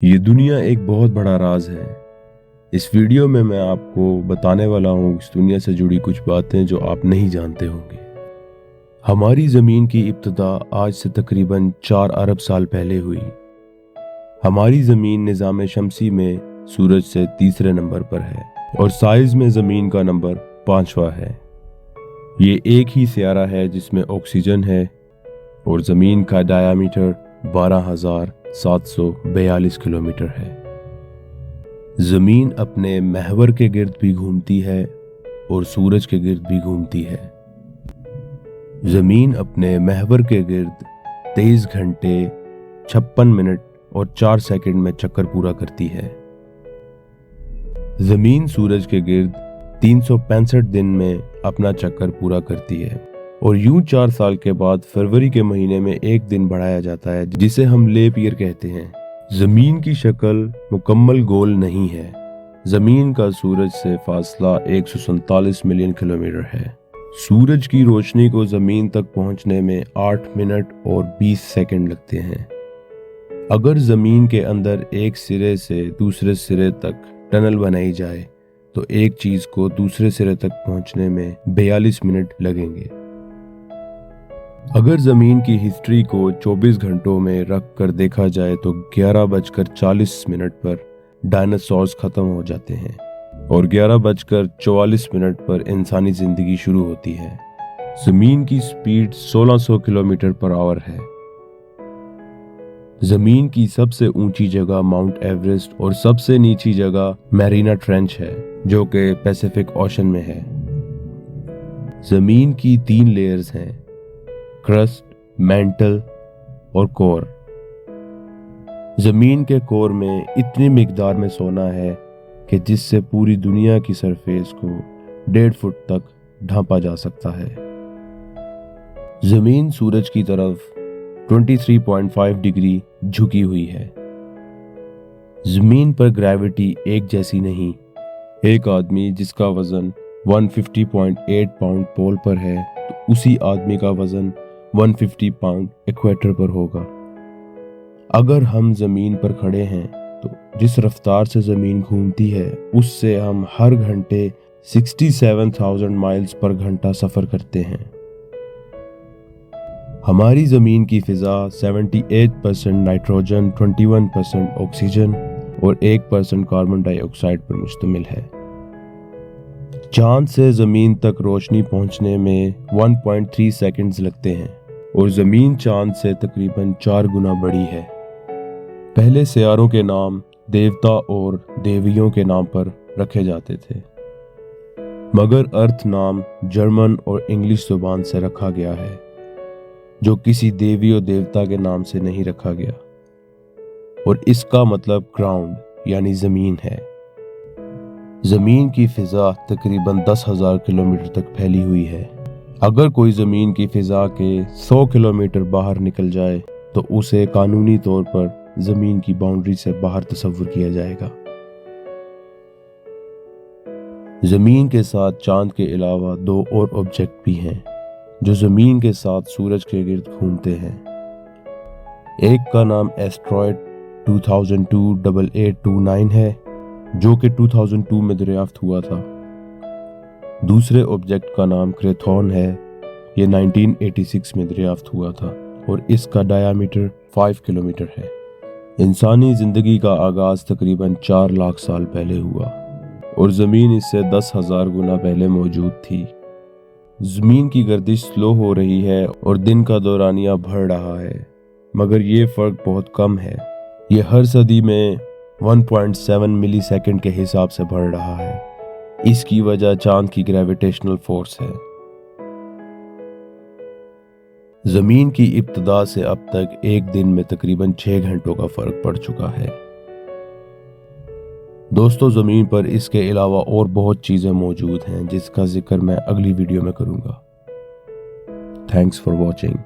ये दुनिया एक बहुत बड़ा राज है। इस वीडियो में मैं आपको बताने वाला हूँ इस दुनिया से जुड़ी कुछ बातें जो आप नहीं जानते होंगे। हमारी ज़मीन की इब्तिदा आज से तकरीबन 4 अरब साल पहले हुई। हमारी ज़मीन निज़ाम शमसी में सूरज से तीसरे नंबर पर है और साइज़ में ज़मीन का नंबर 5वां है। ये एक ही सियारा है जिसमें ऑक्सीजन है और ज़मीन का डायामीटर 12,742 किलोमीटर है। ज़मीन अपने महवर के गिर्द भी घूमती है और सूरज के गिर्द भी घूमती है। ज़मीन अपने महवर के गिर्द 23 घंटे 56 मिनट और 4 सेकंड में चक्कर पूरा करती है। ज़मीन सूरज के गिर्द 365 दिन में अपना चक्कर पूरा करती है और यूं 4 साल के बाद फरवरी के महीने में एक दिन बढ़ाया जाता है जिसे हम लेप ईयर कहते हैं। ज़मीन की शक्ल मुकम्मल गोल नहीं है। ज़मीन का सूरज से फासला 147 मिलियन किलोमीटर है। सूरज की रोशनी को ज़मीन तक पहुंचने में 8 मिनट और 20 सेकंड लगते हैं। अगर ज़मीन के अंदर एक सिरे से दूसरे सिरे तक टनल बनाई जाए तो एक चीज़ को दूसरे सिरे तक पहुंचने में 42 मिनट लगेंगे। अगर ज़मीन की हिस्ट्री को 24 घंटों में रख कर देखा जाए तो 11:40 पर डायनासोर्स खत्म हो जाते हैं और 11:44 पर इंसानी ज़िंदगी शुरू होती है। ज़मीन की स्पीड 1600 किलोमीटर पर आवर है। ज़मीन की सबसे ऊंची जगह माउंट एवरेस्ट और सबसे नीची जगह मैरीना ट्रेंच है जो कि पैसिफिक ओशन में है। ज़मीन की 3 लेयर्स हैं, क्रस्ट, मेंटल और कोर। ज़मीन के कोर में इतनी मिकदार में सोना है कि जिससे पूरी दुनिया की सरफेस को 1.5 फुट तक ढांपा जा सकता है। ज़मीन सूरज की तरफ 23.5 डिग्री झुकी हुई है। ज़मीन पर ग्रेविटी एक जैसी नहीं। एक आदमी जिसका वजन 150.8 पाउंड पोल पर है तो उसी आदमी का वजन 150 पाउंड इक्वेटर पर होगा। अगर हम ज़मीन पर खड़े हैं तो जिस रफ्तार से ज़मीन घूमती है उससे हम हर घंटे 67,000 माइल्स पर घंटा सफ़र करते हैं। हमारी ज़मीन की फ़िज़ा 78% नाइट्रोजन, 21% ऑक्सीजन और 1% कार्बन डाइऑक्साइड पर मुश्तमिल है। चांद से ज़मीन तक रोशनी पहुंचने में 1.3 सेकंड्स लगते हैं और ज़मीन चांद से तकरीबन 4 गुना बड़ी है। पहले सियारों के नाम देवता और देवियों के नाम पर रखे जाते थे, मगर अर्थ नाम जर्मन और इंग्लिश ज़ुबान से रखा गया है जो किसी देवी और देवता के नाम से नहीं रखा गया और इसका मतलब ग्राउंड यानी ज़मीन है। ज़मीन की फ़िज़ा तकरीबन 10,000 किलोमीटर तक फैली हुई है। अगर कोई ज़मीन की फ़िज़ा के 100 किलोमीटर बाहर निकल जाए तो उसे कानूनी तौर पर ज़मीन की बाउंड्री से बाहर तस्वुर किया जाएगा। ज़मीन के साथ चांद के अलावा 2 और ऑब्जेक्ट भी हैं जो ज़मीन के साथ सूरज के गिर्द घूमते हैं। एक का नाम एस्ट्रॉयड 2002-8829 है जो कि 2002 में दरियाफ्त हुआ था। दूसरे ऑब्जेक्ट का नाम क्रेथॉन है। ये 1986 में दरियाफ्त हुआ था और इसका डायामीटर 5 किलोमीटर है। इंसानी ज़िंदगी का आगाज़ तकरीबन 4 लाख साल पहले हुआ और ज़मीन इससे 10,000 गुना पहले मौजूद थी। ज़मीन की गर्दिश स्लो हो रही है और दिन का दौरानिया बढ़ रहा है, मगर ये फ़र्क बहुत कम है। ये हर सदी में 1.7 मिली सेकंड के हिसाब से बढ़ रहा है। इसकी वजह चांद की ग्रेविटेशनल फोर्स है। ज़मीन की इब्तिदा से अब तक एक दिन में तकरीबन 6 घंटों का फ़र्क पड़ चुका है। दोस्तों, ज़मीन पर इसके अलावा और बहुत चीज़ें मौजूद हैं जिसका जिक्र मैं अगली वीडियो में करूँगा। Thanks for watching.